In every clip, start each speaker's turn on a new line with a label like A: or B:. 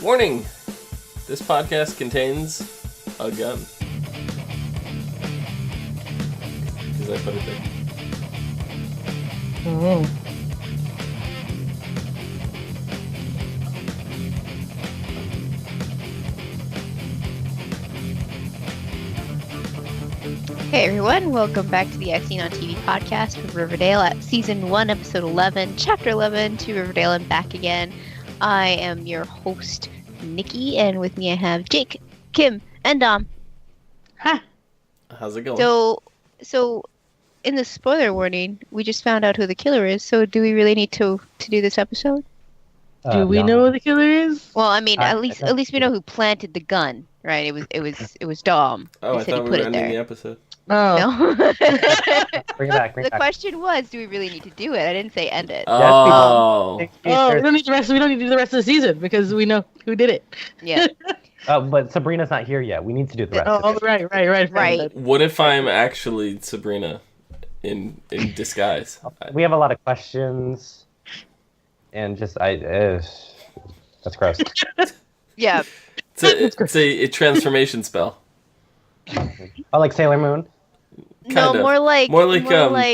A: Warning! This podcast contains a gun. Because I put it there.
B: Oh.
C: Hey everyone, welcome back to the I've Seen on TV podcast for Riverdale at Season 1, Episode 11, Chapter 11, to Riverdale and back again. I am your host, Nikki, and with me I have Jake, Kim, and Dom.
B: Ha!
A: How's it going?
C: So in the spoiler warning, we just found out who the killer is, so do we really need to do this episode?
B: Do we know who the killer is?
C: Well, I mean, at least we know who planted the gun, right? It was Dom.
A: Oh, I thought we were ending the episode.
B: Oh.
C: No.
D: Bring it back.
C: The question was, do we really need to do it? I didn't say end it.
A: Oh.
B: Oh, we don't need the rest. We don't need to do the rest of the season because we know who did it.
C: Yeah.
D: But Sabrina's not here yet. We need to do the rest.
B: Oh,
D: of it.
C: Right.
A: What if I'm actually Sabrina in disguise?
D: We have a lot of questions, and just that's gross.
C: Yeah.
A: It's a transformation spell.
D: Oh, like Sailor Moon.
C: No,
A: Kinda.
C: more like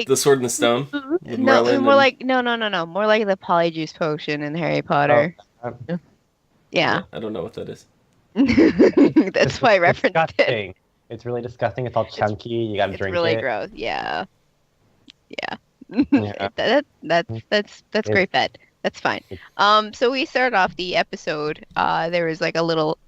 A: the Sword in the Stone. With
C: no,
A: Merlin
C: more
A: and-
C: like no, more like the polyjuice potion in Harry Potter. Yeah.
A: I don't know what that is.
C: That's why I referenced it.
D: Disgusting. It's really disgusting. It's all chunky. You gotta
C: It's
D: drink
C: really
D: it.
C: gross. Yeah.
D: Yeah.
C: That's great bet. That's fine. So we started off the episode. There was like a little,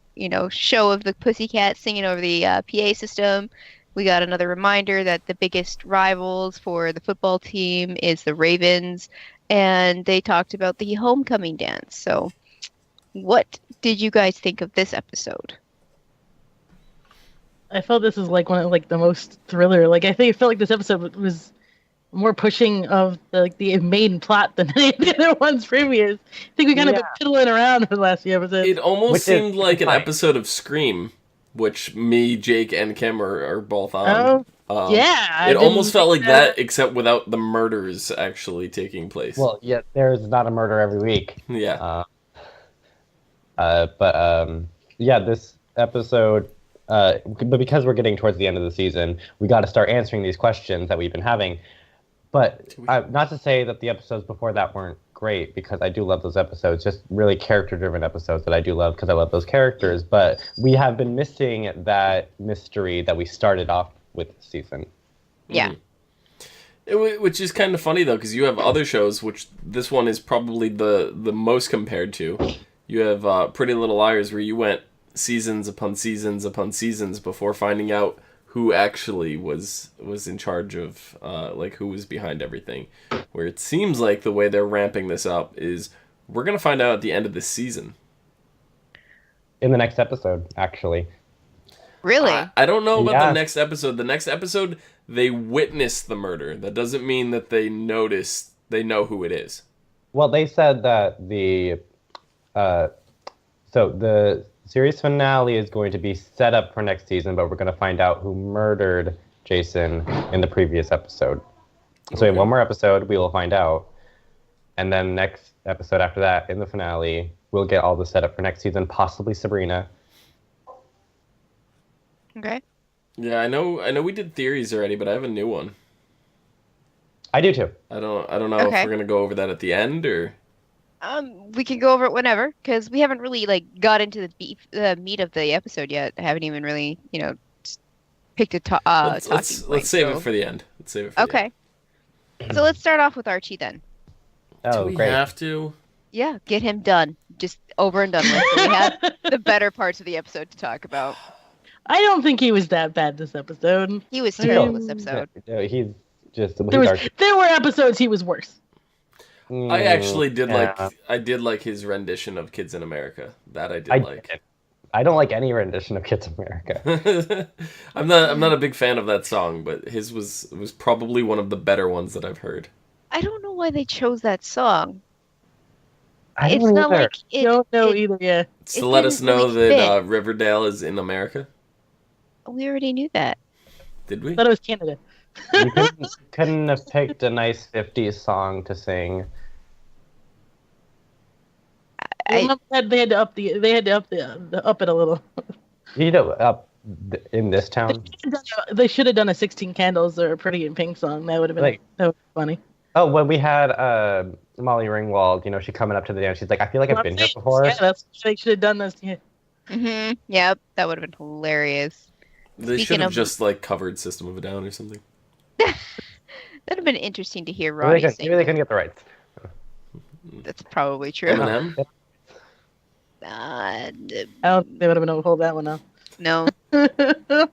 C: show of the pussycat singing over the PA system. We got another reminder that the biggest rivals for the football team is the Ravens, and they talked about the homecoming dance. So, what did you guys think of this episode?
B: I felt this is like one of the most thriller. I felt like this episode was more pushing of the main plot than any of the other ones previous. I think we kind of been piddling around for the last few episodes.
A: It almost seemed like an episode of Scream, which me, Jake, and Kim are both on.
B: Yeah.
A: It almost felt like that, except without the murders actually taking place.
D: Well, yeah, there's not a murder every week.
A: Yeah.
D: This episode, but because we're getting towards the end of the season, we got to start answering these questions that we've been having. But not to say that the episodes before that weren't great, because I do love those episodes, just really character-driven episodes that I do love because I love those characters. But we have been missing that mystery that we started off with this season.
C: Yeah.
A: Which is kind of funny, though, because you have other shows, which this one is probably the most compared to. You have Pretty Little Liars, where you went seasons upon seasons upon seasons before finding out who actually was in charge of, who was behind everything. Where it seems like the way they're ramping this up is we're going to find out at the end of this season.
D: In the next episode, actually.
C: Really?
A: I don't know about the next episode. The next episode, they witness the murder. That doesn't mean that they know who it is.
D: Well, they said that the series finale is going to be set up for next season, but we're going to find out who murdered Jason in the previous episode. So in one more episode, we will find out. And then next episode after that, in the finale, we'll get all the setup for next season, possibly Sabrina.
C: Okay.
A: Yeah, I know we did theories already, but I have a new one.
D: I do too.
A: I don't know if we're going to go over that at the end or...
C: We can go over it whenever, because we haven't really got into the meat of the episode yet. I haven't even really, picked a talking point.
A: Let's save it for the end.
C: Okay. So let's start off with Archie then.
D: Oh,
A: Do we
D: great.
A: have to?
C: Yeah, get him done. Just over and done with. So we have the better parts of the episode to talk about.
B: I don't think he was that bad this episode.
C: He was terrible this episode.
D: He's just...
B: There were episodes he was worse.
A: I actually did like his rendition of Kids in America. That I did like.
D: I don't like any rendition of Kids in America.
A: I'm not a big fan of that song, but his was probably one of the better ones that I've heard.
C: I don't know why they chose that song.
D: I
C: It's
D: don't
C: not
D: either.
C: like it.
B: Don't know either, yeah.
A: It's to let us
C: didn't
A: know
C: really
A: that
C: fit.
A: Riverdale is in America.
C: We already knew that.
A: Did we?
B: I thought it was Canada.
D: You couldn't have picked a nice 50s song to sing.
B: They had to up it a little.
D: You know, in this town.
B: They should have done a 16 Candles or a Pretty in Pink song. That would have been funny.
D: Oh, when we had Molly Ringwald, you know, she coming up to the dance, she's like, I feel like I've been here before.
B: Yeah, that's they should have done this. Yeah.
C: Yep, that would have been hilarious.
A: They should have just like covered System of a Down or something.
C: That'd have been interesting to hear Roddy sing.
D: Maybe they couldn't get the rights.
C: That's probably true.
A: Eminem?
B: I don't think they would have been able to hold that one up.
C: No. It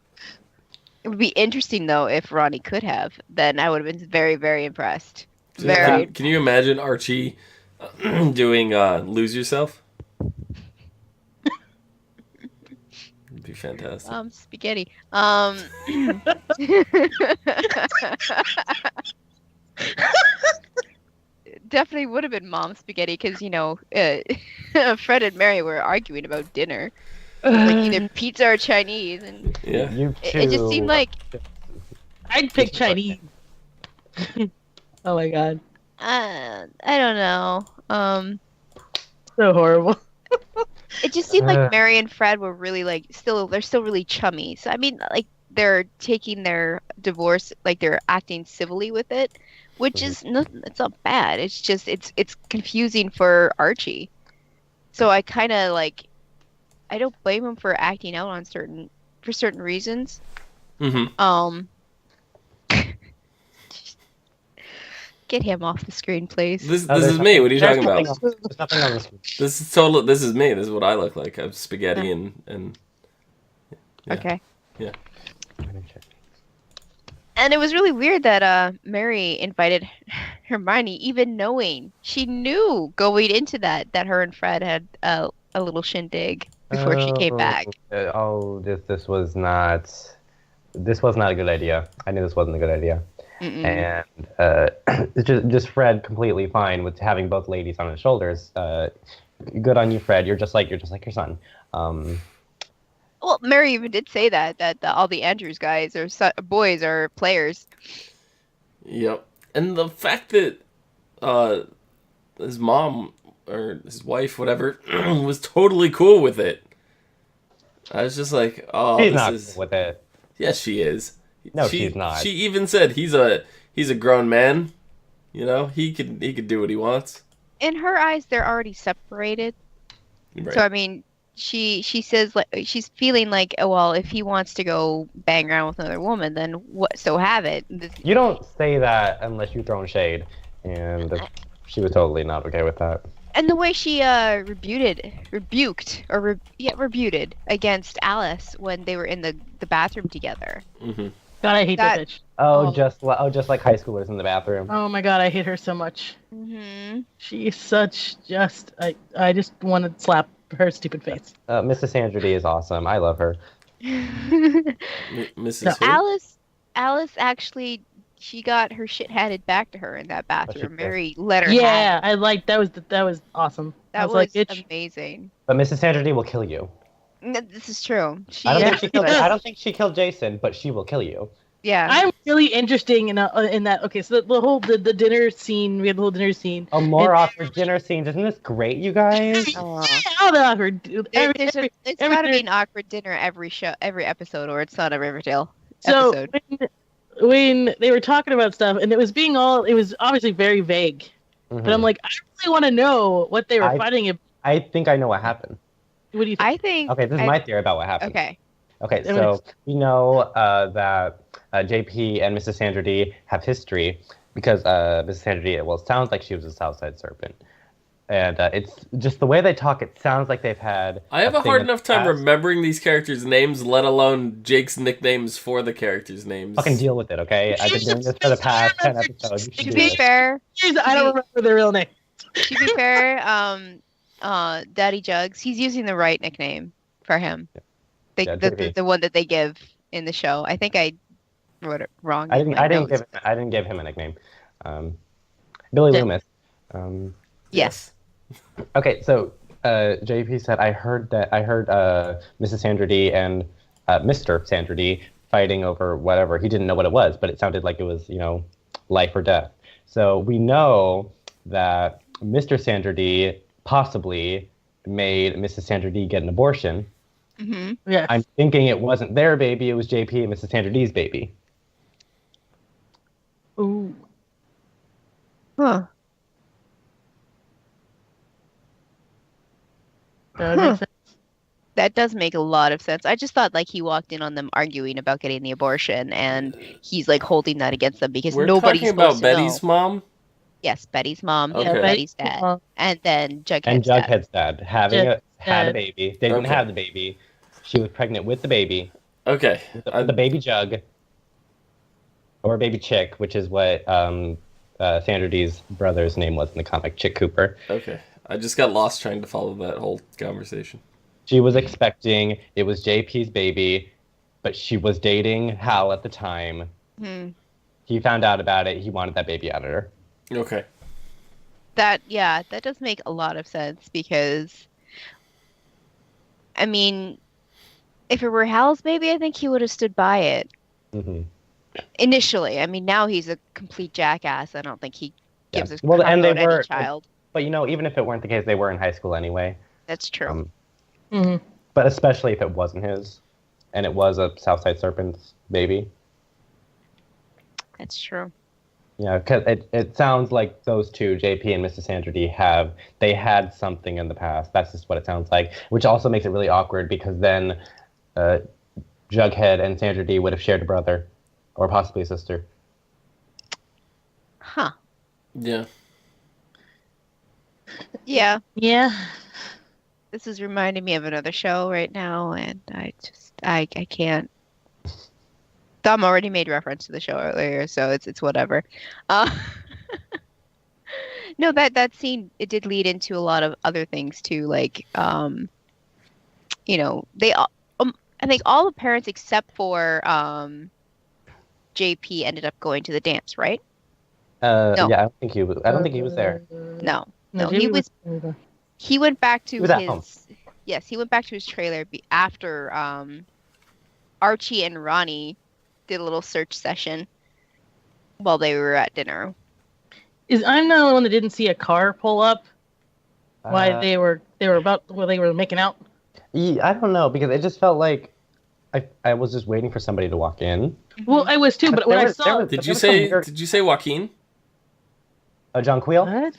C: would be interesting though if Ronnie could have. Then I would have been very, very impressed. Very.
A: Can you imagine Archie doing "Lose Yourself"? It'd be fantastic.
C: Spaghetti. Definitely would have been Mom Spaghetti because you know Fred and Mary were arguing about dinner. Like either pizza or Chinese, and
A: Yeah.
C: it just seemed like
B: I'd pick Chinese. Oh my god,
C: I don't know.
B: so horrible.
C: It just seemed like Mary and Fred were really like they're still really chummy. So I mean, like they're taking their divorce, like they're acting civilly with it, which is nothing. It's not bad. It's just it's confusing for Archie. So I kind of like. I don't blame him for acting out on certain reasons. Get him off the screen, please.
A: This is me. What are you talking about?
D: There's nothing on the screen.
A: This is total. This is me. This is what I look like. I have spaghetti and yeah.
C: Okay.
A: Yeah.
C: And it was really weird that Mary invited Hermione, even knowing she knew going into that her and Fred had a little shindig before she came back.
D: This was not a good idea. I knew this wasn't a good idea. And it's just Fred completely fine with having both ladies on his shoulders. Good on you, Fred. You're just like your son.
C: Well, Mary even did say that all the Andrews guys or boys are players.
A: Yep. And the fact that his mom or his wife, whatever, was totally cool with it. I was just like, oh,
D: she's not cool with it.
A: Yes, she is.
D: No, she's not.
A: She even said he's a grown man. You know, he could do what he wants.
C: In her eyes, they're already separated.
A: Right.
C: So I mean, she says like she's feeling like, oh well, if he wants to go bang around with another woman, then what? So have it.
D: You don't say that unless you throw shade, and she was totally not okay with that.
C: And the way she rebuked against Alice when they were in the bathroom together.
A: Mm-hmm.
B: God, I hate that bitch.
D: Just like high schoolers in the bathroom.
B: Oh my god, I hate her so much. She's such I just want to slap her stupid face.
D: Mrs. Sandra Dee is awesome. I love her.
A: Mrs.
C: Who? Alice actually. She got her shit handed back to her in that bathroom. Mary let her.
B: Yeah, I like that was awesome.
C: That was like, amazing.
D: But Mrs. Sandra Dee will kill you.
C: No, this is true.
D: I don't think she killed Jason, but she will kill you.
C: Yeah,
B: I'm really interested in that. Okay, so the dinner scene. We had the whole dinner scene.
D: Oh, more awkward dinner scenes. Isn't this great, you guys?
B: All the awkward.
C: It's got to be an awkward dinner every episode, or it's not a Riverdale episode.
B: So when they were talking about stuff, and it was obviously very vague. But I'm like, I really want to know what they were fighting about.
D: I think I know what happened.
B: What do you think?
D: Okay, this is my theory about what happened. Okay, so we know that JP and Mrs. Sandra Dee have history because Mrs. Sandra Dee, well, it sounds like she was a Southside Serpent. And it's just the way they talk, it sounds like they've had...
A: I have a hard enough time remembering these characters' names, let alone Jake's nicknames for the characters' names.
D: Fucking deal with it, okay? I've been doing this for the past 10 episodes.
C: To be fair...
B: I don't remember their real name.
C: To be fair, Daddy Jugs, he's using the right nickname for him. The one that they give in the show. I think I wrote it wrong.
D: I didn't give him a nickname. Billy Loomis.
C: Yes.
D: Okay, so JP said I heard Mrs. Sandra Dee and Mr. Sandra Dee fighting over whatever. He didn't know what it was, but it sounded like it was, life or death. So we know that Mr. Sandra Dee possibly made Mrs. Sandra Dee get an abortion.
C: Mm-hmm.
B: Yes.
D: I'm thinking it wasn't their baby, it was JP and Mrs. Sandra Dee's baby.
B: Ooh.
C: Huh.
B: That makes sense.
C: That does make a lot of sense. I just thought like he walked in on them arguing about getting the abortion, and he's like holding that against them because
A: We're
C: nobody's
A: talking about
C: supposed to
A: Betty's
C: know.
A: mom?
C: Yes, Betty's mom,
A: Okay.
C: and
A: Yeah,
C: Betty's dad, and then Jughead's
D: And
C: dad.
D: Jughead's dad had a baby. They didn't
A: Okay.
D: have the baby. She was pregnant with the baby.
A: Okay.
D: The baby Jug. Or baby Chick, which is what Sandra Dee's brother's name was in the comic, Chick Cooper.
A: Okay. I just got lost trying to follow that whole conversation.
D: She was expecting, it was JP's baby, but she was dating Hal at the time.
C: Hmm.
D: He found out about it. He wanted that baby out of her.
A: Okay.
C: That does make a lot of sense because, I mean, if it were Hal's baby, I think he would have stood by it.
D: Mm-hmm.
C: Initially. I mean, now he's a complete jackass. I don't think he gives a
D: Well,
C: crap
D: and they
C: about any
D: were,
C: child.
D: but even if it weren't the case, they were in high school anyway.
C: That's true.
B: Mm-hmm.
D: But especially if it wasn't his, and it was a Southside Serpent's baby.
C: That's true.
D: Yeah, because it sounds like those two, JP and Mrs. Sandra Dee, they had something in the past. That's just what it sounds like, which also makes it really awkward because then Jughead and Sandra Dee would have shared a brother, or possibly a sister.
C: Huh.
A: Yeah.
C: Yeah.
B: Yeah.
C: This is reminding me of another show right now, and I can't. Thumb already made reference to the show earlier, so it's whatever. No, that scene, it did lead into a lot of other things too, like they all, I think all the parents except for JP ended up going to the dance, right? No.
D: Yeah, I don't think he was there.
C: No,
B: JP
C: he went back to
D: He was at home.
C: Yes, he went back to his trailer after Archie and Ronnie did a little search session while they were at dinner.
B: I'm the only one that didn't see a car pull up while they were making out.
D: I don't know, because it just felt like I was just waiting for somebody to walk in.
B: Well, I was too, but when I saw
A: Did you say Joaquin?
D: John Queel?
B: what?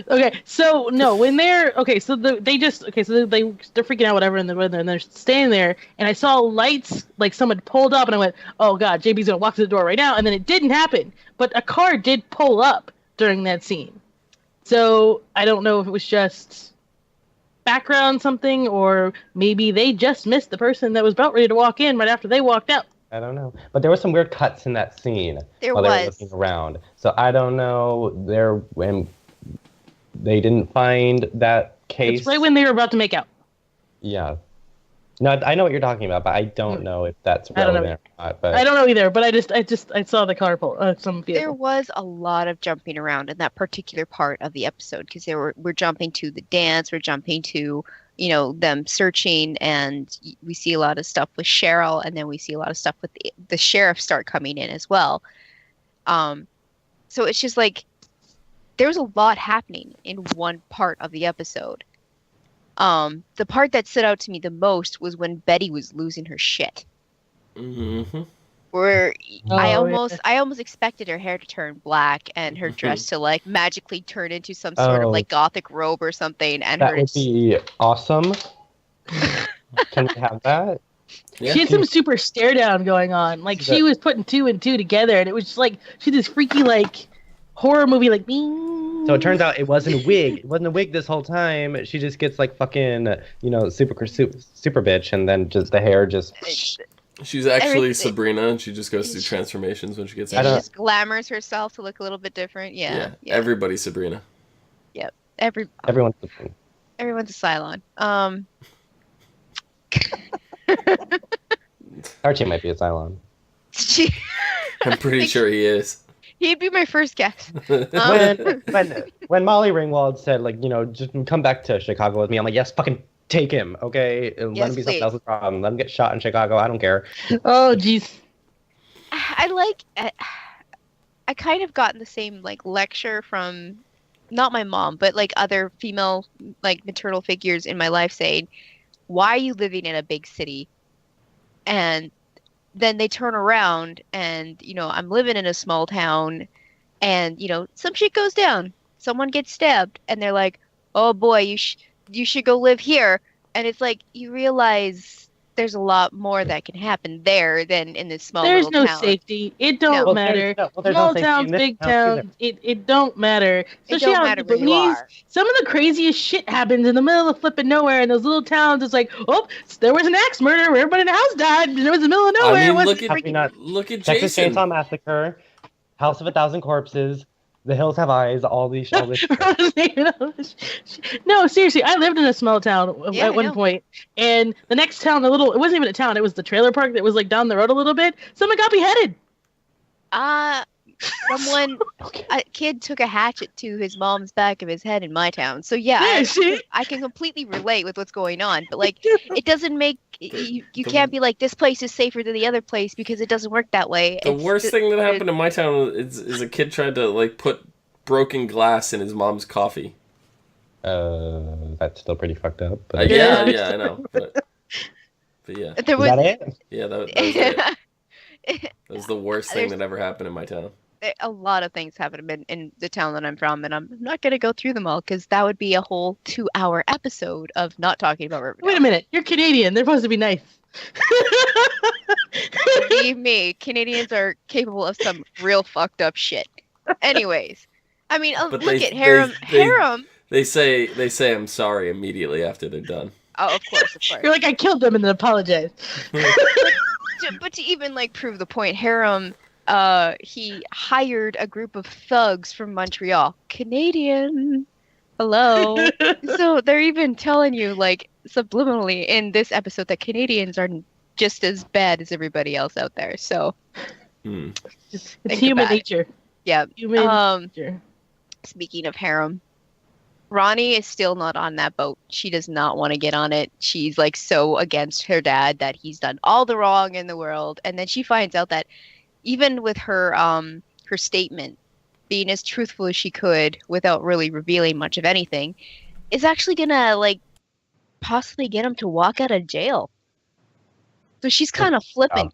B: Okay, so no, when they're so they're freaking out, whatever, and they're standing there, and I saw lights, like someone pulled up, and I went, "Oh God, JB's gonna walk to the door right now," and then it didn't happen, but a car did pull up during that scene, so I don't know if it was just background something, or maybe they just missed the person that was about ready to walk in right after they walked out.
D: I don't know. But there were some weird cuts in that scene
C: There
D: while they were
C: was.
D: looking around. So I don't know. When they didn't find that case.
B: It's right when they were about to make out.
D: Yeah. No, I know what you're talking about, but I don't know if that's
B: I don't know.
D: relevant or not. But
B: I don't know either, but I saw the car pull some vehicle.
C: There was a lot of jumping around in that particular part of the episode because we're jumping to the dance, we're jumping to them searching, and we see a lot of stuff with Cheryl, and then we see a lot of stuff with the sheriff start coming in as well. So it's just like there's a lot happening in one part of the episode. The part that stood out to me the most was when Betty was losing her shit.
A: Mm-hmm.
C: Where I
B: yeah.
C: almost expected her hair to turn black and her dress to like magically turn into some sort of like gothic robe or something, and
D: that would be awesome. Can we have that?
A: Yeah.
B: She had some super stare down going on. Like she was putting two and two together, and it was just like she did this freaky like horror movie like bing.
D: So it turns out it wasn't a wig. It wasn't a wig this whole time. She just gets like fucking super bitch, and then just the hair just.
A: She's actually Sabrina, and she just goes through transformations when she gets
C: She
A: angry.
C: just glamours herself to look a little bit different. Yeah.
A: Everybody's Sabrina.
C: Yep.
D: Everyone's
C: Everyone's a Cylon.
D: Archie might be a Cylon.
A: I'm pretty sure he is.
C: He'd be my first guess.
D: When Molly Ringwald said just come back to Chicago with me, I'm like, yes, fucking take him, okay? Let
C: Yes,
D: him be
C: please.
D: something else's problem. Let him get shot in Chicago. I don't care.
B: Oh jeez.
C: I kind of gotten the same like lecture from not my mom, but like other female like maternal figures in my life saying, "Why are you living in a big city?" And then they turn around and, I'm living in a small town and, some shit goes down. Someone gets stabbed and they're like, "Oh boy, you should go live here." And it's like you realize there's a lot more that can happen there than in this small
B: There's
C: little
B: no
C: town.
B: safety. It don't
C: No.
B: matter.
D: There's
B: Small
D: no safety
B: towns,
D: in this
B: big
D: town either.
B: towns, it don't matter. Especially
C: don't
B: how
C: matter where you
B: Japanese,
C: are.
B: some of the craziest shit happens in the middle of flipping nowhere in those little towns. It's like, oh, there was an axe murder where everybody in the house died. And it was in the middle of nowhere.
A: I mean,
B: It
A: look
B: wasn't
A: at
B: freaking-
A: look at
D: Texas
A: Jason.
D: Chainsaw Massacre, House of a Thousand Corpses, The Hills Have Eyes, all this
B: No, seriously, I lived in a small town
C: Yeah, I
B: at one
C: know.
B: point, and the next town, it wasn't even a town, it was the trailer park that was like down the road a little bit. Someone got beheaded.
C: Someone,
D: Okay.
C: a kid took a hatchet to his mom's back of his head in my town. So yeah,
B: Yeah, see?
C: I can completely relate with what's going on. But like, it doesn't make you can't be like this place is safer than the other place because it doesn't work that way.
A: The worst thing that happened in my town is a kid tried to like put broken glass in his mom's coffee.
D: That's still pretty fucked up. But...
A: Yeah, I know. But yeah,
C: There was
D: Is that it?
A: yeah, that was it. That was the worst thing that ever happened in my town.
C: a lot of things happen in the town that I'm from, and I'm not going to go through them all because that would be a whole 2-hour episode of not talking about Riverdale.
B: Wait a minute, you're Canadian. They're supposed to be nice.
C: Believe me, Canadians are capable of some real fucked up shit. Anyways, I mean,
A: But
C: look at Harem. Harem.
A: They say I'm sorry immediately after they're done.
C: Oh, of course.
B: You're like, I killed them and then apologized.
C: But to even like prove the point, Harem, he hired a group of thugs from Montreal, Canadian. Hello. So they're even telling you like subliminally in this episode that Canadians are just as bad as everybody else out there. So
B: It's
C: Think
B: human
C: about it.
B: nature.
C: yeah.
B: Human nature.
C: Speaking of Harem, Ronnie is still not on that boat. She does not want to get on it. She's like so against her dad that he's done all the wrong in the world. And then she finds out that even with her her statement, being as truthful as she could without really revealing much of anything, is actually gonna like possibly get him to walk out of jail. So she's kind of flipping.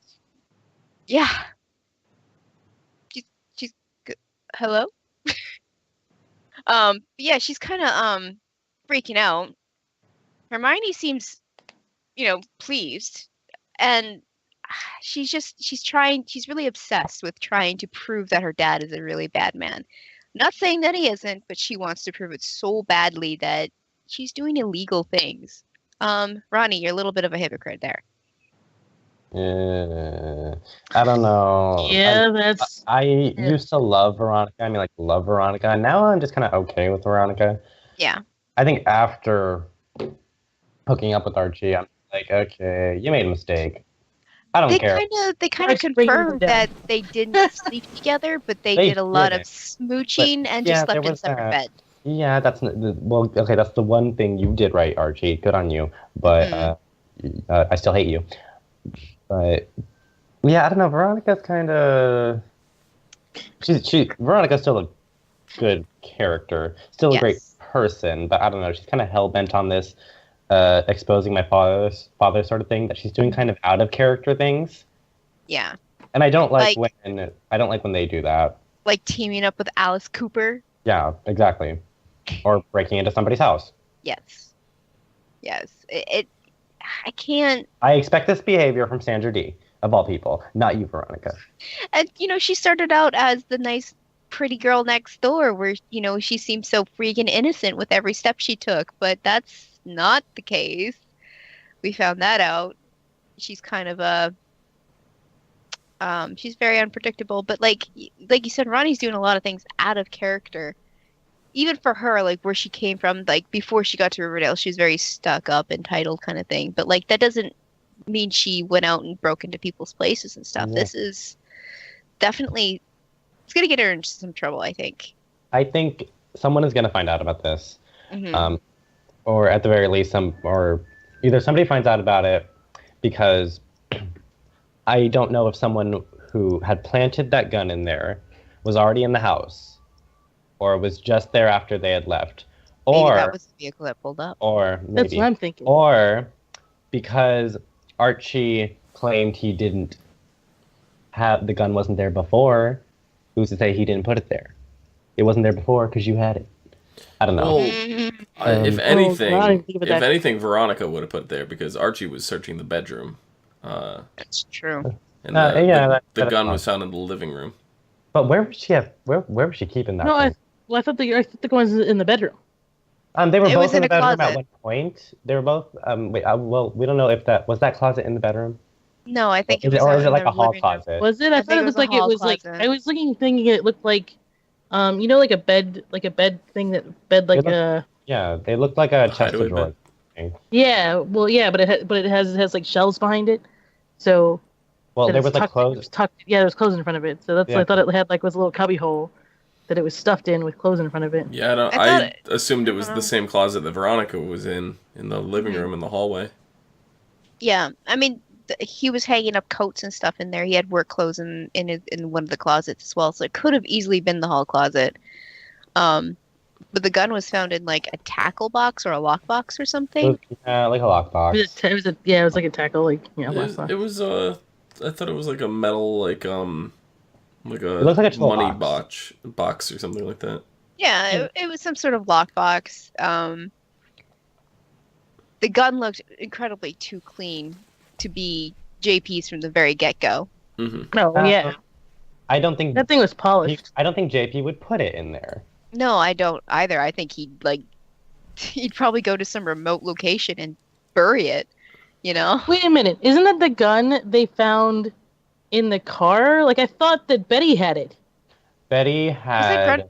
C: Yeah. She's hello? Yeah, she's kind of freaking out. Hermione seems, pleased, and she's really obsessed with trying to prove that her dad is a really bad man. Not saying that he isn't, but she wants to prove it so badly that she's doing illegal things. Ronnie, you're a little bit of a hypocrite there.
D: I don't know.
B: Yeah, that's.
D: I used to love Veronica. I mean, like, love Veronica. Now I'm just kind of okay with Veronica.
C: Yeah.
D: I think after hooking up with Archie, I'm like, okay, you made a mistake. I don't care.
C: They kind of
B: Archie bringing them
C: confirmed
B: down.
C: that they didn't sleep together, but they
D: They
C: did a lot of
D: didn't.
C: smooching and
D: yeah,
C: just
D: there
C: slept in
D: was
C: separate
D: that.
C: bed.
D: Yeah, that's okay. That's the one thing you did right, Archie. Good on you. But I still hate you. But yeah, I don't know. Veronica's kind of Veronica's still a good character, still a great
C: Yes.
D: person. But I don't know. She's kind of hell bent on this exposing my father sort of thing. That she's doing kind of out of character things.
C: Yeah.
D: And I don't like when they do that.
C: Like teaming up with Alice Cooper.
D: Yeah, exactly. Or breaking into somebody's house.
C: Yes. I can't.
D: I expect this behavior from Sandra D, of all people, not you, Veronica.
C: And she started out as the nice, pretty girl next door, where she seemed so freaking innocent with every step she took. But that's not the case. We found that out. She's kind of she's very unpredictable. But like you said, Ronnie's doing a lot of things out of character. Even for her, like where she came from, like before she got to Riverdale, she was very stuck up, entitled kind of thing. But like that doesn't mean she went out and broke into people's places and stuff.
D: Yeah.
C: This is definitely it's gonna get her into some trouble, I think.
D: I think someone is going to find out about this,
C: Mhm.
D: or at the very least, either somebody finds out about it because I don't know if someone who had planted that gun in there was already in the house, or was just there after they had left,
C: Maybe
D: or
C: that was the vehicle that pulled up.
D: or maybe,
B: That's what I'm thinking.
D: or because Archie claimed he didn't have the gun wasn't there before, who's to say he didn't put it there? It wasn't there before because you had it. I don't know.
A: Well, if
B: that.
A: anything, Veronica would have put it there because Archie was searching the bedroom.
C: That's true.
A: And
D: yeah,
A: the gun was found in the living room.
D: But where was she at? Where was she keeping that?
B: No,
D: thing?
B: I thought the gun was in the bedroom.
D: They were
C: It
D: both
C: was
D: in
C: in
D: the
C: a
D: bedroom
C: closet.
D: at one point. They were both. Wait, well, we don't know if that was that closet in the bedroom.
C: No, I think
D: Is
C: it
D: it,
C: was
D: or
C: out
D: is it
C: in
D: like
C: the
D: a hall
C: living room.
D: closet?
B: Was it? I thought
C: think
B: it
C: it
B: looked
C: was a
B: like it
C: hall
B: was like
C: closet.
B: I was thinking it looked like, like a bed thing
D: Yeah, they looked like a chest
A: hideaway
D: of drawers.
B: Yeah, well, yeah, but it has like shelves behind it, so.
D: Well,
B: that
D: there
B: it's
D: was like
B: tucked-
D: clothes.
B: It was tucked. Yeah, there was clothes in front of it, so that's
D: Yeah.
B: I thought it had like was a little cubby hole that it was stuffed in with clothes in front of it.
A: Yeah,
C: I
A: I
C: thought-
A: assumed it was the same closet that Veronica was in the living room in the hallway.
C: Yeah, I mean, he was hanging up coats and stuff in there. He had work clothes in one of the closets as well, so it could have easily been the hall closet. But the gun was found in like a tackle box or a lock box or something.
D: Like a lockbox.
B: It was like a tackle, like lockbox.
A: It was I thought it was like a metal like a
D: looks like a tool
A: money
D: box.
A: box or something like that.
C: Yeah, it was some sort of lockbox. The gun looked incredibly too clean to be JP's from the very get-go.
A: Mm-hmm.
B: No, yeah,
D: I don't think
B: that thing was polished.
D: I don't think JP would put it in there.
C: No, I don't either. I think he'd probably go to some remote location and bury it, you know?
B: Wait a minute, isn't that the gun they found in the car? Like I thought that Betty had it.
D: Betty had.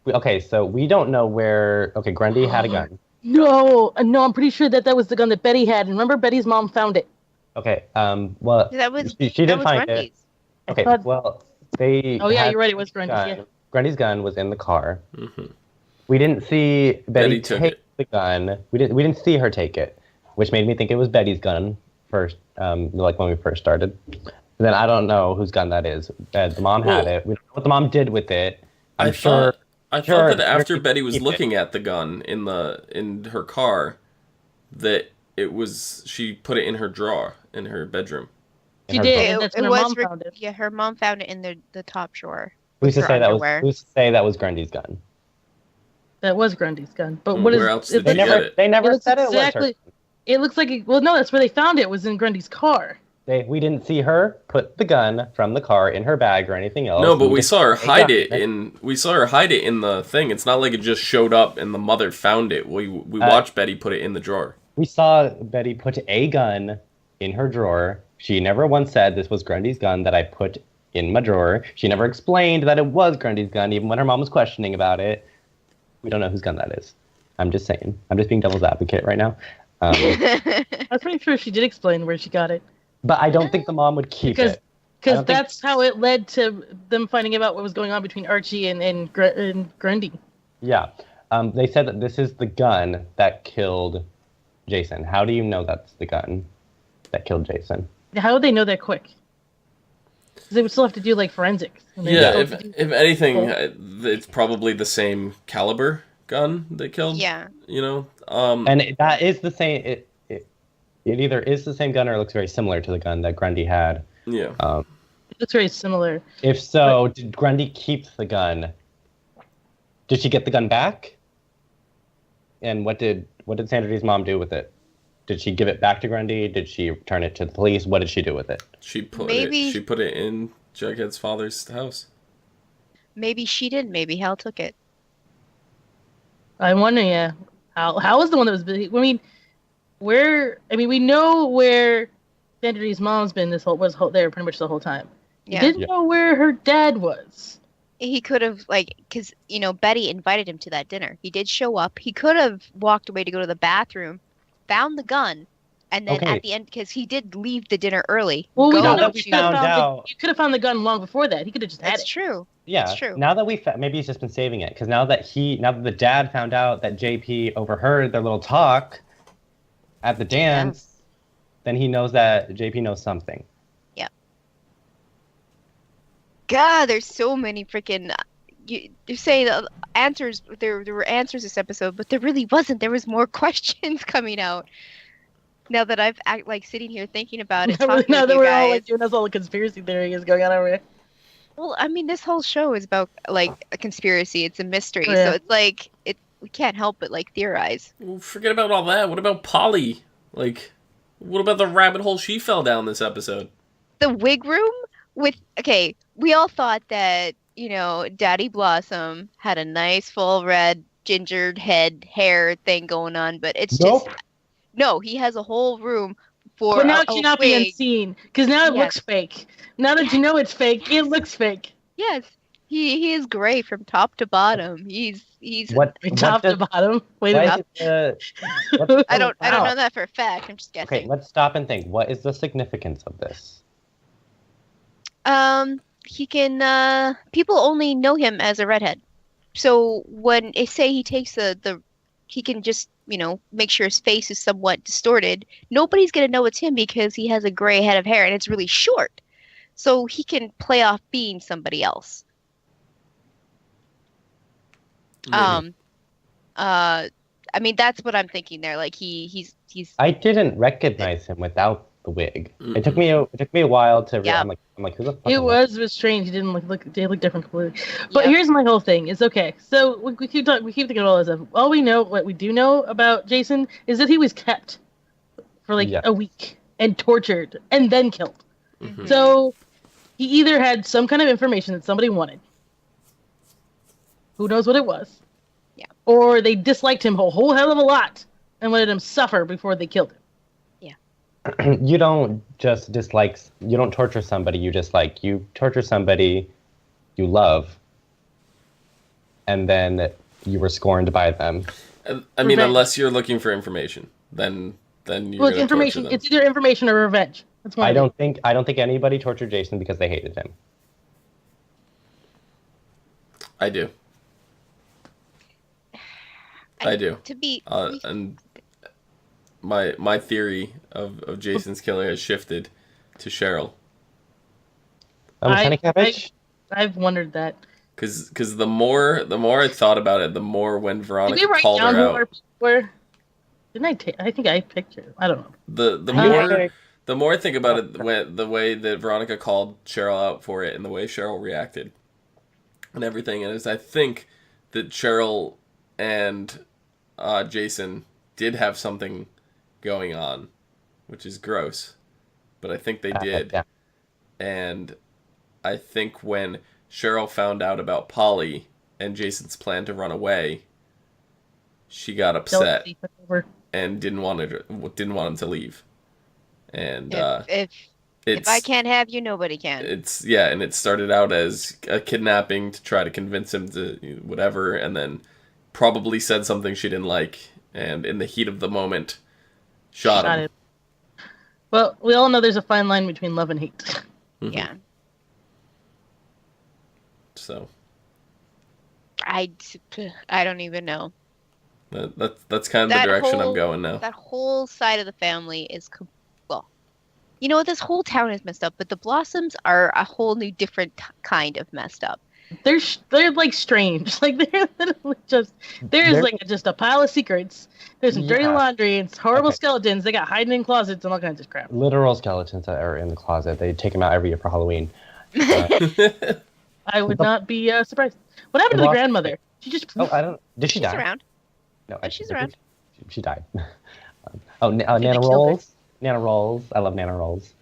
D: Okay, so we don't know where. Okay, Grundy had a gun.
B: No, I'm pretty sure that was the gun that Betty had. And remember, Betty's mom found it.
D: Okay, well,
C: That was
D: she did find
C: Grundy's.
D: it. Okay, well, they.
B: Oh yeah,
D: had
B: you're right. It was Grundy's.
D: gun.
B: Yeah.
D: Grundy's gun was in the car.
A: Mm-hmm.
D: We didn't see Betty
A: took
D: take
A: it.
D: the gun. We didn't see her take it, which made me think it was Betty's gun first. Like when we first started. Then I don't know whose gun that is. The mom had it. We don't know what the mom did with it.
A: I thought that after
D: Ricky
A: Betty was
D: keep it.
A: looking at the gun in her car, that she put it in her drawer in her bedroom.
B: She
D: her
B: did.
D: book.
B: That's when her mom found it.
C: Yeah, her mom found it in the top drawer.
D: Who's to
C: her
D: say
C: underwear.
D: Who's to say that was Grundy's gun?
B: That was Grundy's gun. But what is?
A: Where else did
B: it
A: you
B: looks
A: get
B: like-
A: it?
D: They never
B: looks
D: said it
B: exactly.
D: was her.
B: It looks like well, no, that's where they found it. Was in Grundy's car.
D: We didn't see her put the gun from the car in her bag or anything else.
A: No, but we
D: just-
A: saw her
D: they
A: hide
D: got
A: it in the thing. It's not like it just showed up and the mother found it. We watched Betty put it in the drawer.
D: We saw Betty put a gun in her drawer. She never once said this was Grundy's gun that I put in my drawer. She never explained that it was Grundy's gun, even when her mom was questioning about it. We don't know whose gun that is. I'm just saying. I'm just being devil's advocate right now.
B: I was pretty sure she did explain where she got it.
D: But I don't think the mom would keep it.
B: Because that's how it led to them finding out what was going on between Archie and Grundy.
D: Yeah. They said that this is the gun that killed Jason. How do you know that's the gun that killed Jason?
B: How would they know that quick? Because they would still have to do like forensics. And they
A: Yeah,
B: still have to do-
A: if anything, it's probably the same caliber gun that killed.
C: Yeah.
A: You know.
D: And that is the same. It either is the same gun or it looks very similar to the gun that Grundy had.
A: Yeah.
B: It's very similar.
D: If so, did Grundy keep the gun? Did she get the gun back? And what did Sandra Dee's mom do with it? Did she give it back to Grundy? Did she return it to the police? What did she do with it?
A: She put
C: Maybe-
A: it in Jughead's father's house.
C: Maybe she did. Maybe Hal took it.
B: I'm wondering, yeah, how was the one that was? I mean, we know where Sandra Dee's mom's been there pretty much the whole time.
C: Yeah.
B: We didn't know where her dad was.
C: He could have, because, Betty invited him to that dinner. He did show up. He could have walked away to go to the bathroom, found the gun, and then at the end, because he did leave the dinner early.
B: Well, we
D: Now
B: don't know.
D: that we found out-
B: You could have found the gun long before that. He could have just had
C: That's
B: it.
C: true.
D: Yeah,
C: That's true.
D: now that maybe he's just been saving it, because now that the dad found out that JP overheard their little talk at the dance, then he knows that JP knows something.
C: God, there's so many freaking you say the answers. There were answers this episode, but there really wasn't. There was more questions coming out. Now that I've sitting here thinking about it, talking
B: now
C: with
B: that
C: you
B: we're
C: guys.
B: all like doing all the conspiracy theories going on over here.
C: Well, I mean, this whole show is about like a conspiracy. It's a mystery,
B: Oh, yeah.
C: so it's like we can't help but like theorize.
A: Well, forget about all that. What about Polly? Like, what about the rabbit hole she fell down this episode?
C: The wig room we all thought that, Daddy Blossom had a nice full red gingered head hair thing going on, but it's
D: Nope.
C: no, he has a whole room for
B: But now
C: a
B: it cannot be
C: wig.
B: unseen because now it
C: Yes.
B: looks fake. Now that you know it's fake, it looks fake.
C: Yes, he is gray from top to bottom. He's
B: Top to bottom. Wait a minute.
C: I don't
B: Wow.
C: know that for a fact. I'm just guessing.
D: Okay, let's stop and think. What is the significance of this?
C: He can people only know him as a redhead. So when they say he takes he can just, make sure his face is somewhat distorted, nobody's gonna know it's him because he has a gray head of hair and it's really short. So he can play off being somebody else.
A: Maybe.
C: I mean that's what I'm thinking there. Like he's
D: I didn't recognize him without the wig. It took me a while to.
C: Yeah.
D: I'm like, who the fuck?
B: It
D: is
B: was strange. He didn't they look different completely. But
C: Yep.
B: here's my whole thing. It's okay. So we keep thinking of all this stuff. What we do know about Jason is that he was kept for like
D: Yeah.
B: a week and tortured and then killed.
A: Mhm.
B: So he either had some kind of information that somebody wanted. Who knows what it was?
C: Yeah.
B: Or they disliked him a whole hell of a lot and wanted him suffer before they killed him.
D: it? You don't just dislike. You don't torture somebody you dislike. You torture somebody you love, and then you were scorned by them.
A: I mean,
B: Revenge.
A: unless you're looking for information, then you're
B: Well, it's
A: gonna
B: information.
A: torture them.
B: It's either information or revenge. That's one.
D: I don't think anybody tortured Jason because they hated him.
A: I do. I do.
C: to be
A: And my theory of Jason's killer has shifted to Cheryl.
D: Lieutenant Cabbage?
B: I've wondered that.
A: Because the more I thought about it, the more when
B: Did
A: Veronica
B: we write
A: called
B: down
A: her
B: who
A: out,
B: our people were? Didn't I think I pictured. I don't know.
A: the more I think about it, the way that Veronica called Cheryl out for it, and the way Cheryl reacted, and everything, and I think that Cheryl and Jason did have something going on, which is gross, but I think they did.
D: Yeah.
A: And I think when Cheryl found out about Polly and Jason's plan to run away, she got upset
B: Jealousy took over.
A: and didn't want him to leave. And
C: if I can't have you, nobody can.
A: and it started out as a kidnapping to try to convince him to whatever, and then probably said something she didn't like, and in the heat of the moment, shot him.
B: Well, we all know there's a fine line between love and hate.
A: Mhm.
C: Yeah.
A: So
C: I don't even know.
A: that's kind of the direction I'm going now.
C: That whole side of the family is you know what? This whole town is messed up, but the Blossoms are a whole new different kind of messed up.
B: They're like strange. Like they're literally just just a pile of secrets. There's some dirty
D: Yeah.
B: laundry and horrible
D: Okay.
B: skeletons. They got hiding in closets and all kinds of crap.
D: Literal skeletons that are in the closet. They take them out every year for Halloween.
B: I would not be surprised. What happened to the
D: Well,
B: grandmother? She just
D: I don't. Did she
C: She's
D: die?
C: around.
D: No,
C: Oh, she's around.
D: She died. Nana
B: they killed her?
D: rolls. Nana rolls. I love Nana rolls.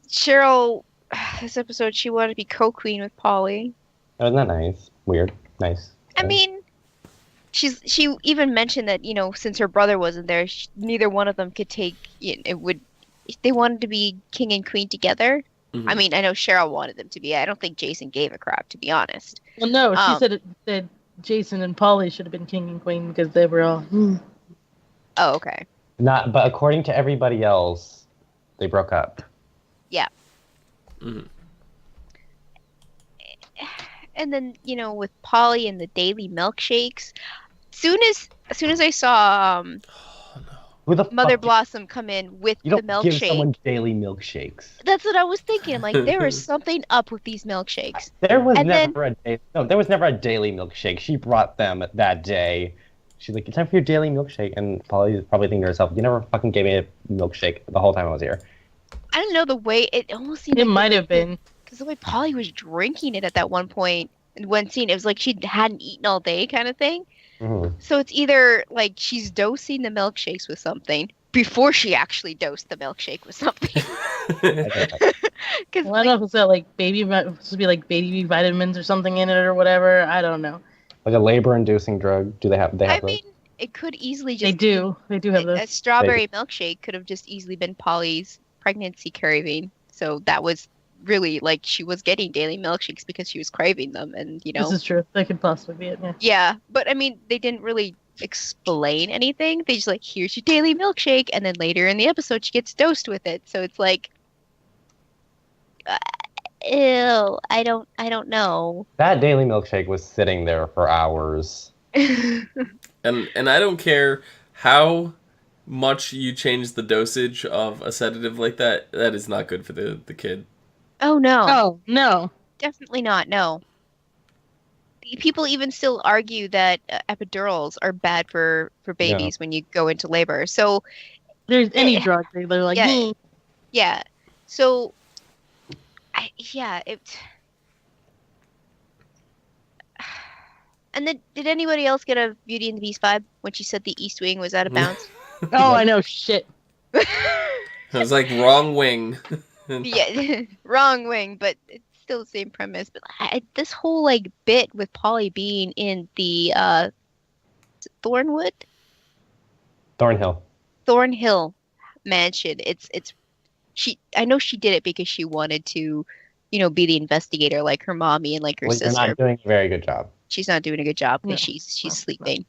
C: Cheryl, this episode, she wanted to be co-queen with Polly.
D: Isn't that nice? Weird. Nice.
C: I mean, she even mentioned that since her brother wasn't there, neither one of them could take it. They wanted to be king and queen together.
A: Mhm.
C: I mean, I know Cheryl wanted them to be. I don't think Jason gave a crap, to be honest.
B: well, no. She said that Jason and Polly should have been king and queen because they were all.
C: Oh, okay.
D: But according to everybody else, they broke up.
C: Yeah.
A: Mhm.
C: And then with Polly and the daily milkshakes, soon as I saw
D: Who the
C: Mother
D: fuck
C: Blossom come in with
D: you
C: the
D: don't give
C: milkshake.
D: someone daily milkshakes.
C: That's what I was thinking. Like, there is something up with these milkshakes.
D: There was
C: And
D: never a daily milkshake. She brought them that day. She's like, it's time for your daily milkshake. And Polly's probably thinking to herself, you never fucking gave me a milkshake the whole time I was here.
C: I don't know, the way it almost seemed
B: It
C: like
B: might have been.
C: because the way Polly was drinking it at that one point in one scene, it was like she hadn't eaten all day kind of thing.
D: Mm-hmm.
C: So it's either like she's dosing the milkshakes with something before she actually dosed the milkshake with something. Because
B: Well, I don't know if it's got like supposed to be like baby vitamins or something in it or whatever. I don't know.
D: Like a labor-inducing drug. Do they have? They have
C: I
D: those?
C: mean, it could easily just
B: They do. They do have
C: a
B: those.
C: strawberry milkshake could have just easily been Polly's pregnancy craving. So that was really like she was getting daily milkshakes because she was craving them, and
B: This is true. That could possibly be it. Yeah.
C: Yeah, but I mean, they didn't really explain anything. They just like, here's your daily milkshake, and then later in the episode, she gets dosed with it. So it's like, ew, I don't know.
D: That daily milkshake was sitting there for hours.
A: And I don't care how much you change the dosage of a sedative like that. That is not good for the kid.
C: Oh no.
B: Oh no.
C: Definitely not. No. People even still argue that epidurals are bad for babies when you go into labor. So
B: There's any drug. They're like,
C: yeah. Yeah. So, And then, did anybody else get a Beauty and the Beast vibe when she said the East Wing was out of bounds?
B: Oh, I know. Shit.
A: I was like, wrong wing.
C: Yeah, wrong wing, but it's still the same premise. But this whole like bit with Polly being in the Thornhill mansion. I know she did it because she wanted to, be the investigator like her mommy and like her sister.
D: You're not doing a very good job.
C: She's not doing a good job because
B: No.
C: she's sleeping.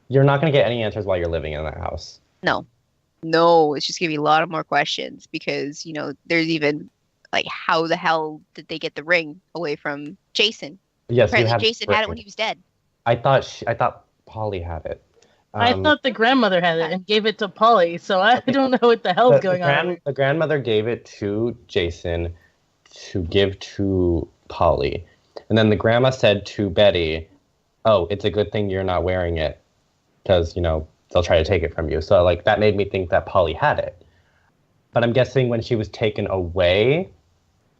D: You're not going to get any answers while you're living in that house.
C: No, it's just gonna be a lot of more questions because there's even like how the hell did they get the ring away from Jason?
D: Yes,
C: Apparently Jason had it when he was dead.
D: I thought Polly had it.
B: I thought the grandmother had it and gave it to Polly, so I don't know what the hell's going on.
D: The grandmother gave it to Jason to give to Polly. And then the grandma said to Betty, oh, it's a good thing you're not wearing it because, they'll try to take it from you. So, like, that made me think that Polly had it. But I'm guessing when she was taken away,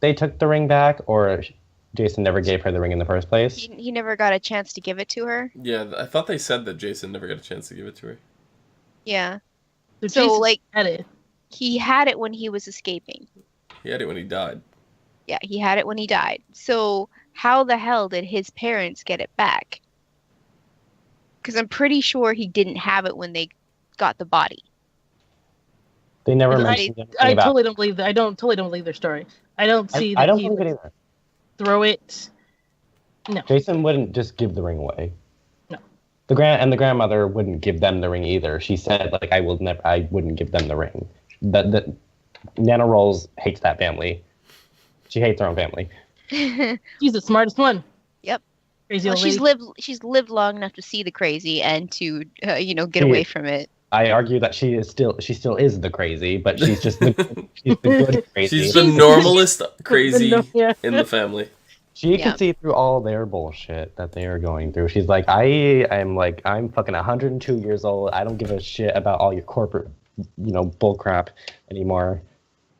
D: they took the ring back, or Jason never gave her the ring in the first place?
C: He never got a chance to give it to her?
A: Yeah, I thought they said that Jason never got a chance to give it to her.
C: Yeah.
B: So
C: So, like,
B: had it.
C: he had it when he was escaping.
A: He had it when he died.
C: Yeah, he had it when he died. So, how the hell did his parents get it back? Because I'm pretty sure he didn't have it when they got the body.
D: They never mentioned anything
B: I
D: about
B: totally don't believe that. Totally don't believe their story. I don't see
D: I
B: that
D: don't
B: he
D: believe it
B: would
D: either.
B: throw it. No.
D: Jason wouldn't just give the ring away.
B: No.
D: The grandmother wouldn't give them the ring either. She said, like, I wouldn't give them the ring. The Nana Rolls hates that family. She hates her own family.
B: She's the smartest one.
C: Yep.
B: Crazy
C: Well,
B: old lady.
C: she's lived long enough to see the crazy and to get away from it.
D: I argue that she still is the crazy, but she's just she's the good crazy.
A: She's the normalest crazy
B: Yeah.
A: in the family.
D: She
C: Yeah.
D: can see through all their bullshit that they are going through. She's like, I'm fucking 102 years old. I don't give a shit about all your corporate, bull crap anymore.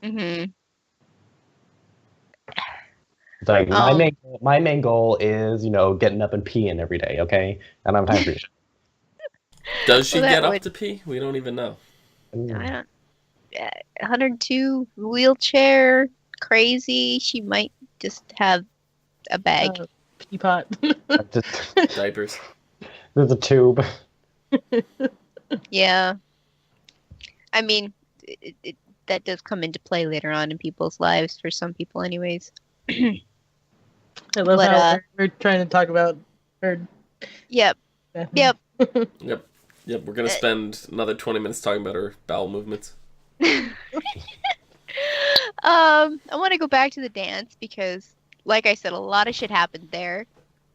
C: Mm-hmm.
D: It's like my main goal is, getting up and peeing every day, okay? And I'm time for shit.
A: Does she
C: Well, that
A: get up
C: would-
A: to pee? We don't even know.
C: I don't. 102 wheelchair, crazy. She might just have a bag.
B: Teapot.
D: Just,
A: Diapers.
D: there's a tube.
C: Yeah. I mean, that does come into play later on in people's lives for some people, anyways.
B: I love
C: But,
B: how we're trying to talk about her.
C: Yep.
B: Yep.
A: Yep, we're going to spend another 20 minutes talking about her bowel movements.
C: I want to go back to the dance because, like I said, a lot of shit happened there.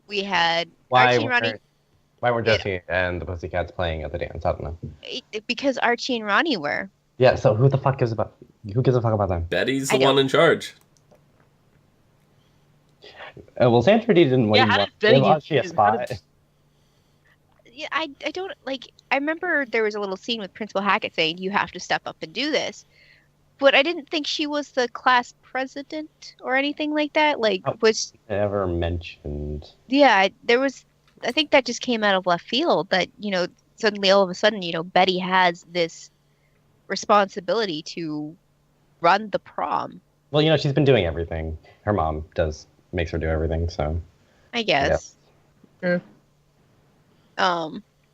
C: We had Archie and Ronnie.
D: Why were Jesse and the Pussycats playing at the dance? I don't know.
C: Because Archie and Ronnie were.
D: Yeah, so who gives a fuck about them?
A: Betty's the one in charge.
D: Well, Sandra D didn't win.
B: How did Betty
D: give Archie a spot?
C: Yeah, I don't like. I remember there was a little scene with Principal Hackett saying you have to step up and do this, but I didn't think she was the class president or anything like that. Like, was
D: never mentioned?
C: Yeah, there was. I think that just came out of left field. That suddenly, all of a sudden, Betty has this responsibility to run the prom.
D: Well, she's been doing everything. Her mom makes her do everything. So
C: I guess.
B: Yeah.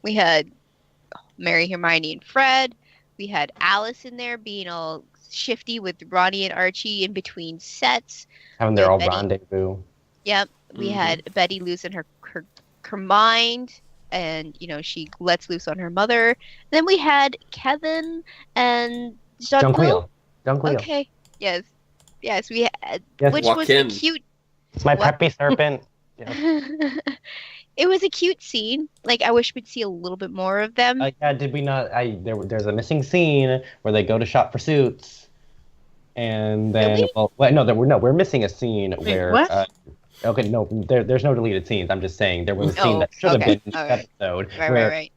C: We had Mary, Hermione, and Fred. We had Alice in there being all shifty with Ronnie and Archie in between sets.
D: Having their all rendezvous.
C: Yep. We had Betty losing her mind, and she lets loose on her mother. And then we had Kevin and Jonquil. Okay. Yes. We had, which was a cute.
D: It's my peppy serpent.
C: It was a cute scene. Like, I wish we'd see a little bit more of them.
D: Yeah, did we not? There's a missing scene where they go to shop for suits, and then
C: really?
D: we're missing a scene where.
B: What?
D: Okay, no, there's no deleted scenes. I'm just saying there was a scene that should have been in this episode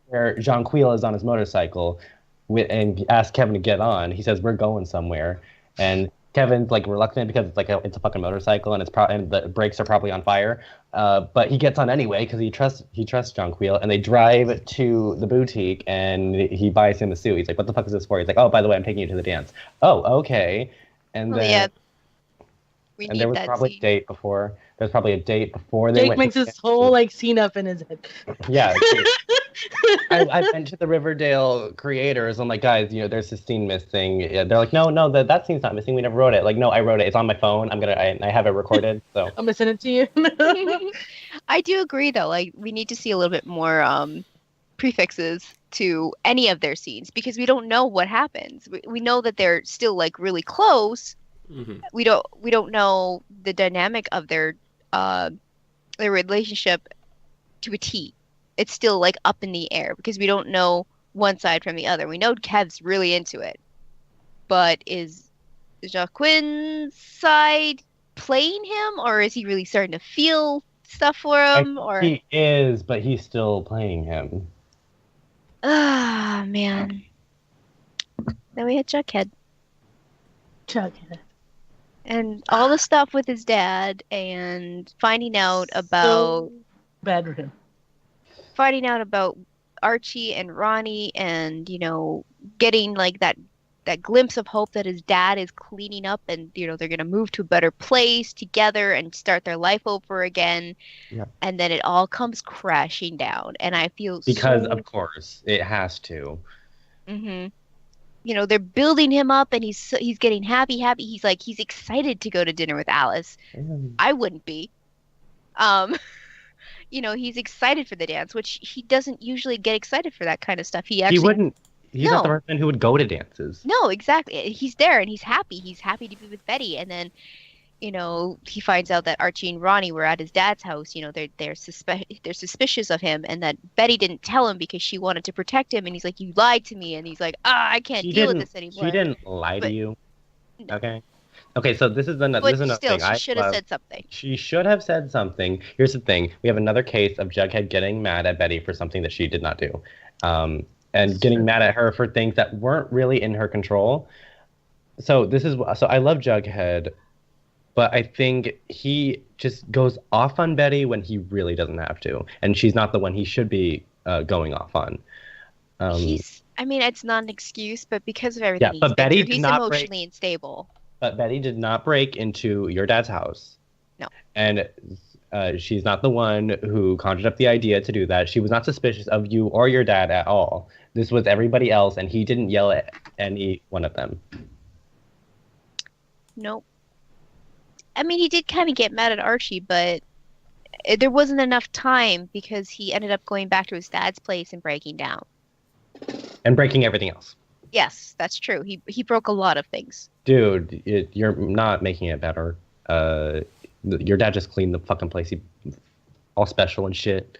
D: where Jonquil is on his motorcycle, and asks Kevin to get on. He says, "We're going somewhere," and Kevin's like reluctant because it's a fucking motorcycle and and the brakes are probably on fire. But he gets on anyway because he trusts Jonquil, and they drive to the boutique and he buys him a suit. He's like, "What the fuck is this for?" He's like, "Oh, by the way, I'm taking you to the dance." "Oh, okay." And then there was probably a date before. There's probably a date before they
B: Jake makes this whole scene up in his head.
D: Yeah. I've been to the Riverdale creators. I'm like, guys, there's this scene missing. Yeah, they're like, no, that scene's not missing. We never wrote it. Like, no, I wrote it. It's on my phone. I have it recorded. So
B: I'm gonna send it to you.
C: I do agree, though. Like, we need to see a little bit more prefixes to any of their scenes because we don't know what happens. We know that they're still really close. Mm-hmm. We don't know the dynamic of their relationship to a T. It's still up in the air because we don't know one side from the other. We know Kev's really into it, but is Jacquin's side playing him, or is he really starting to feel stuff for him?
D: He is, but he's still playing him.
C: Ah, man. Then we had Jughead. And all the stuff with his dad and finding out about
B: bad for him.
C: Finding out about Archie and Ronnie and, getting that glimpse of hope that his dad is cleaning up and, they're going to move to a better place together and start their life over again.
D: Yeah.
C: And then it all comes crashing down. And I feel
D: because, of course, it has to.
C: Mm-hmm. They're building him up and he's getting happy. He's excited to go to dinner with Alice. I wouldn't be. He's excited for the dance, which he doesn't usually get excited for that kind of stuff. He
D: wouldn't. He's not the person who would go to dances.
C: No, exactly. He's there and he's happy. He's happy to be with Betty. And then, he finds out that Archie and Ronnie were at his dad's house. They're suspicious of him, and that Betty didn't tell him because she wanted to protect him. And he's like, "You lied to me." And he's like, "I can't deal with this anymore."
D: She didn't lie to you. Okay. Okay, so this is another thing.
C: She should have said something.
D: She should have said something. Here's the thing. We have another case of Jughead getting mad at Betty for something that she did not do. And getting mad at her for things that weren't really in her control. So I love Jughead, but I think he just goes off on Betty when he really doesn't have to. And she's not the one he should be going off on.
C: It's not an excuse, but because of everything he's emotionally unstable.
D: But Betty did not break into your dad's house.
C: No.
D: And she's not the one who conjured up the idea to do that. She was not suspicious of you or your dad at all. This was everybody else, and he didn't yell at any one of them.
C: Nope. He did kind of get mad at Archie, but there wasn't enough time because he ended up going back to his dad's place and breaking down.
D: And breaking everything else.
C: Yes, that's true. He broke a lot of things.
D: Dude, you're not making it better. Your dad just cleaned the fucking place. He all special and shit.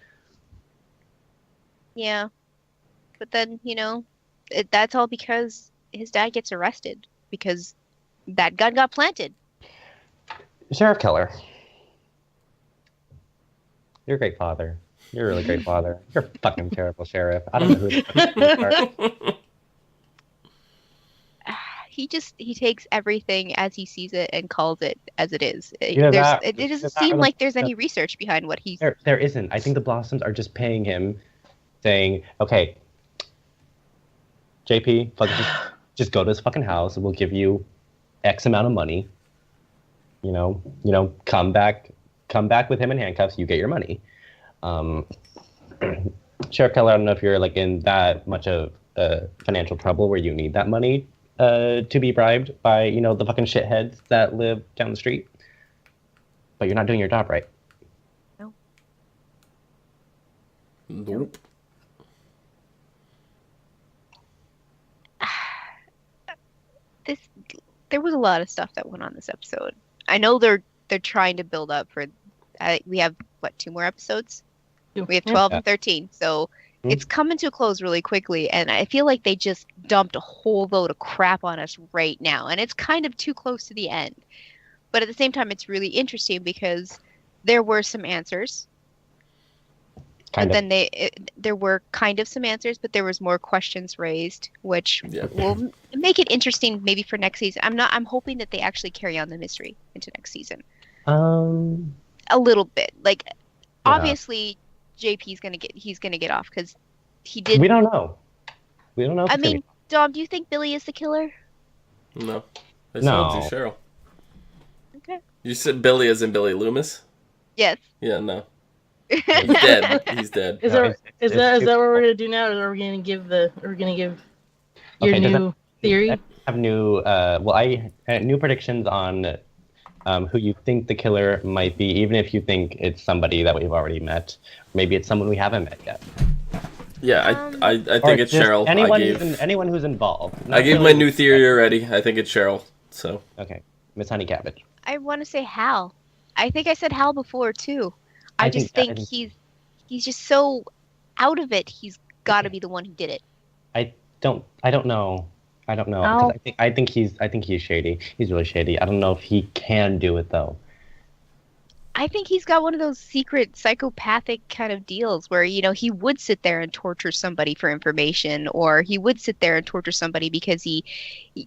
C: Yeah. But then, that's all because his dad gets arrested because that gun got planted.
D: Sheriff Keller. You're a great father. You're a really great father. You're a fucking terrible sheriff. I don't know who the fuck you are.
C: He takes everything as he sees it and calls it as it is. It doesn't seem like there's any research behind what he's...
D: There isn't. I think the Blossoms are just paying him, saying, okay, JP, just go to his fucking house and we'll give you X amount of money. Come back with him in handcuffs, you get your money. Sheriff Keller, I don't know if you're like in that much of financial trouble where you need that money to be bribed by, the fucking shitheads that live down the street. But you're not doing your job right.
C: No.
A: Nope.
C: There was a lot of stuff that went on this episode. I know they're trying to build up for... we have, 2 more episodes? We have 12 and 13, so it's coming to a close really quickly, and I feel like they just dumped a whole load of crap on us right now, and it's kind of too close to the end. But at the same time, it's really interesting because there were some answers. There were kind of some answers, but there was more questions raised, which will make it interesting maybe for next season. I'm hoping that they actually carry on the mystery into next season. A little bit. Obviously JP's gonna get off because he did.
D: We don't know.
C: I mean, Dom, do you think Billy is the killer?
A: No. I told you, Cheryl.
C: Okay.
A: You said Billy as in Billy Loomis?
C: Yes.
A: Yeah, no. He's dead. He's dead.
B: Is that what we're gonna do now, or are we gonna give your new theory?
D: I have new I had new predictions on who you think the killer might be, even if you think it's somebody that we've already met. Maybe it's someone we haven't met yet.
A: Yeah, I think it's Cheryl.
D: Anyone who's involved.
A: I gave my new theory already. I think it's Cheryl. So
D: okay, Miss Honey Cabbage.
C: I want to say Hal. I think I said Hal before too. I just think he's just so out of it. He's got to be the one who did it. I
D: don't know. I think he's shady. He's really shady. I don't know if he can do it though.
C: I think he's got one of those secret psychopathic kind of deals where, he would sit there and torture somebody for information, or he would sit there and torture somebody because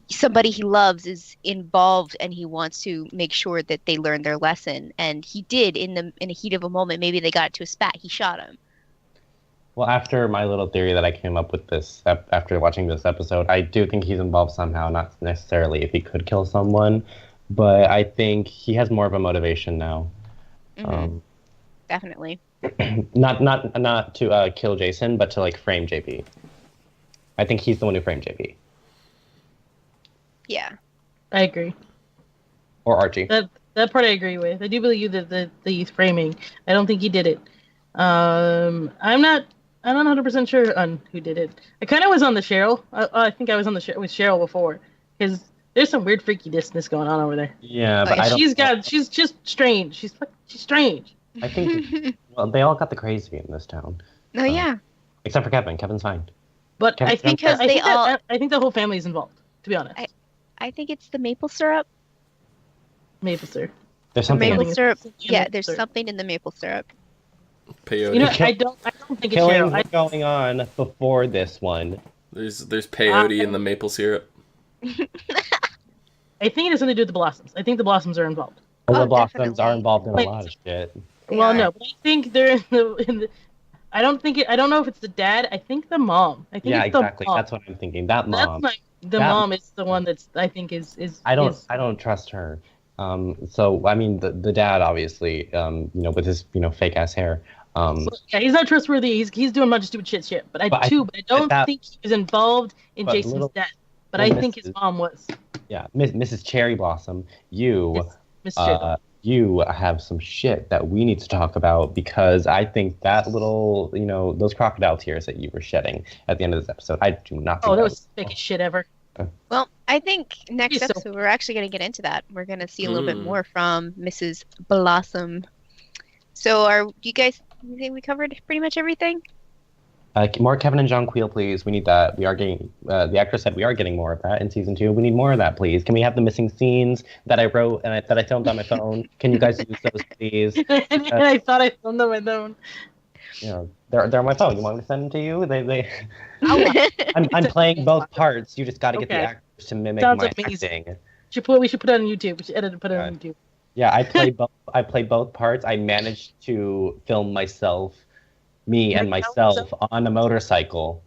C: somebody he loves is involved and he wants to make sure that they learn their lesson. And he did in a heat of a moment. Maybe they got to a spat. He shot him.
D: Well, after my little theory that I came up with after watching this episode, I do think he's involved somehow, not necessarily if he could kill someone, but I think he has more of a motivation now.
C: Mm-hmm. Definitely.
D: Not to kill Jason, but to frame JP. I think he's the one who framed JP.
C: Yeah,
B: I agree.
D: Or Archie.
B: That part I agree with. I do believe that he's framing. I don't think he did it. I'm not 100% sure on who did it. I kind of was on the Cheryl. I think I was on with Cheryl before, because there's some weird freaky distance going on over there.
D: Yeah, but
B: she's just strange. She's strange.
D: I think they all got the crazy in this town.
C: Oh yeah.
D: Except for Kevin. Kevin's fine.
B: But I think the whole family's involved. To be honest.
C: I think it's the maple syrup.
B: Maple syrup.
D: There's something.
C: Maple syrup. Yeah, there's something in the maple syrup.
A: Peyote.
B: I don't think it's
D: Killings were going on before this one.
A: There's peyote in the maple syrup.
B: I think it has something to do with the Blossoms. I think the Blossoms are involved.
D: Well, the Blossoms are involved in a lot of shit.
B: Well, no, but I think they're in the I don't know if it's the dad. I think the mom. I think it's
D: exactly.
B: The mom.
D: That's what I'm thinking. That mom.
B: Mom is the one that's I think is.
D: I don't trust her. So I mean the dad obviously with his fake ass hair.
B: Yeah, he's not trustworthy. He's doing a bunch of stupid shit. But I don't think he was involved in Jason's death. But I think his mom was.
D: Yeah, Mrs. Cherry Blossom, you have some shit that we need to talk about, because I think that little, those crocodile tears that you were shedding at the end of this episode, I do not think
B: that was the biggest shit ever.
C: Well, I think next episode we're actually going to get into that. We're going to see a little bit more from Mrs. Blossom. So you think we covered pretty much everything?
D: More Kevin and John Queel, please. We need that. We are getting. The actress said we are getting more of that in season 2. We need more of that, please. Can we have the missing scenes that I wrote and that I filmed on my phone? Can you guys use those, please?
B: And I thought I filmed them on my phone.
D: You know, they're on my phone. You want me to send them to you? I'm playing both parts. You just got to get the actors to mimic
B: Sounds
D: my
B: amazing.
D: acting.
B: We should put it on YouTube. We should edit and put it on YouTube.
D: Yeah, I play both parts. I managed to film myself on a motorcycle.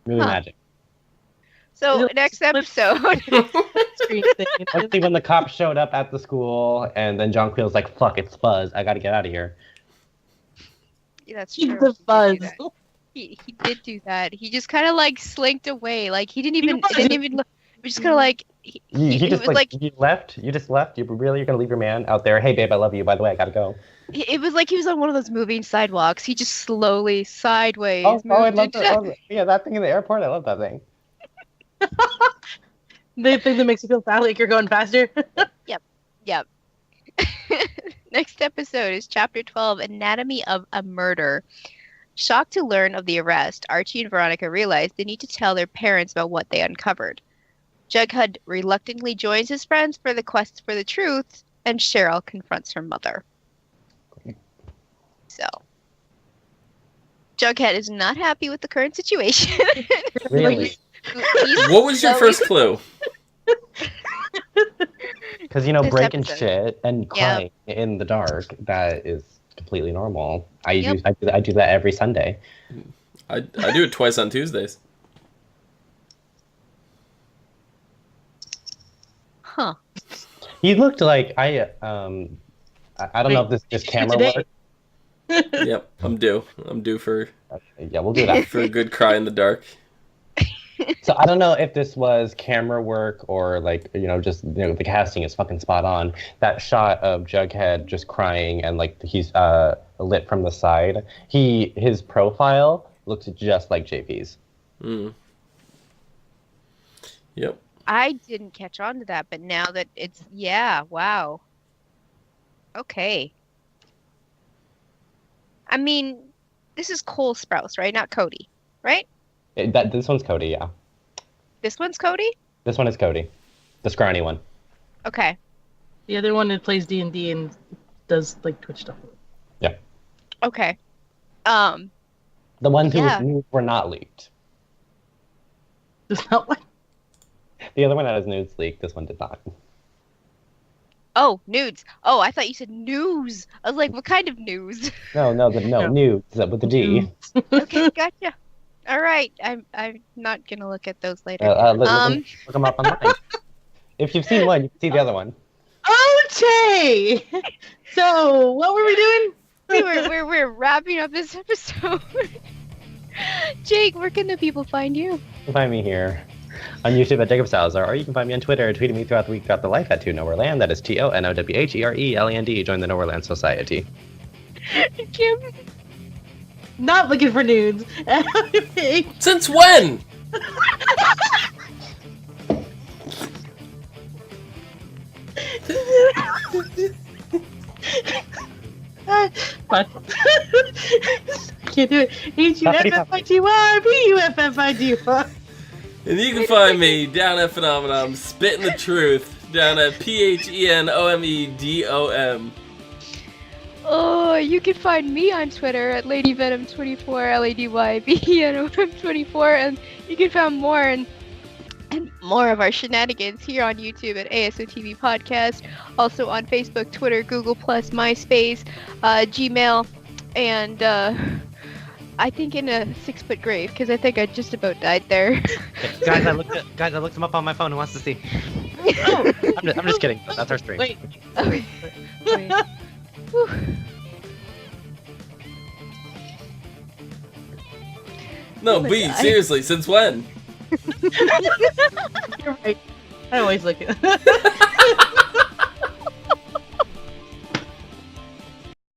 D: Really magic.
C: So next episode.
D: Especially when the cops showed up at the school, and then John Queel's like, "Fuck, it's Fuzz. I gotta get out of here."
C: Yeah, that's true.
B: The Fuzz.
C: He did do that. He just kind of like slinked away. Like he didn't even look. We're just kind of like.
D: You just left. You just left. You're gonna leave your man out there? Hey, babe, I love you. By the way, I gotta go.
C: It was like he was on one of those moving sidewalks. He just slowly sideways.
D: Oh, I love that. Yeah, that thing in the airport. I love that thing.
B: The thing that makes you feel fast, like you're going faster.
C: Yep. Next episode is Chapter 12, Anatomy of a Murder. Shocked to learn of the arrest, Archie and Veronica realize they need to tell their parents about what they uncovered. Jughead reluctantly joins his friends for the quest for the truth, and Cheryl confronts her mother. So, Jughead is not happy with the current situation.
D: Really?
A: What was your first clue?
D: Because, breaking shit and crying in the dark, that is completely normal. I do that every Sunday.
A: I do it twice on Tuesdays.
C: Huh.
D: He looked like I don't know if this is camera work.
A: Yep, I'm due for
D: Yeah, we'll do that.
A: for a good cry in the dark.
D: So I don't know if this was camera work or the casting is fucking spot on. That shot of Jughead just crying and he's lit from the side. His profile looks just like JP's.
A: Mm. Yep.
C: I didn't catch on to that, but now that wow. Okay. I mean, this is Cole Sprouse, right? Not Cody, right?
D: This one's Cody, yeah.
C: This one's Cody?
D: This one is Cody. The scrawny one.
C: Okay.
B: The other one that plays D&D and does Twitch stuff.
D: Yeah.
C: Okay.
D: The ones whose were not leaked.
B: Is that what?
D: The other one had his nudes leaked. This one did not.
C: Oh, nudes. Oh, I thought you said news. I was like, what kind of news?
D: No, nudes with the D.
C: Okay, gotcha. All right, I'm not gonna look at those later.
D: Look them up online. If you've seen one, you can see the other one.
B: Okay. So what were we doing?
C: We're wrapping up this episode. Jake, where can the people find you?
D: You can find me here on YouTube at Jacob Salazar, or you can find me on Twitter, tweeting me throughout the week, throughout the life at TwoNowhereLand. That is TONOWHERELAND. Join the Nowhereland Society.
C: Kim.
B: Not looking for nudes.
A: Since when?
B: What? Can't do it. HUFFITY, BUFFITY.
A: And you can find me down at Phenomenon, spitting the truth, down at PHENOMEDOM.
C: Oh, you can find me on Twitter at LadyVenom24, LADYVENOM24, and you can find more and more of our shenanigans here on YouTube at ASOTV Podcast, also on Facebook, Twitter, Google+, MySpace, Gmail, and I think in a 6-foot grave, because I think I just about died there.
D: Guys, I looked him up on my phone. Who wants to see? Oh, I'm just kidding. That's our stream.
B: Wait.
C: Okay. Wait.
A: No, B, seriously, since when?
B: You're right. I always look at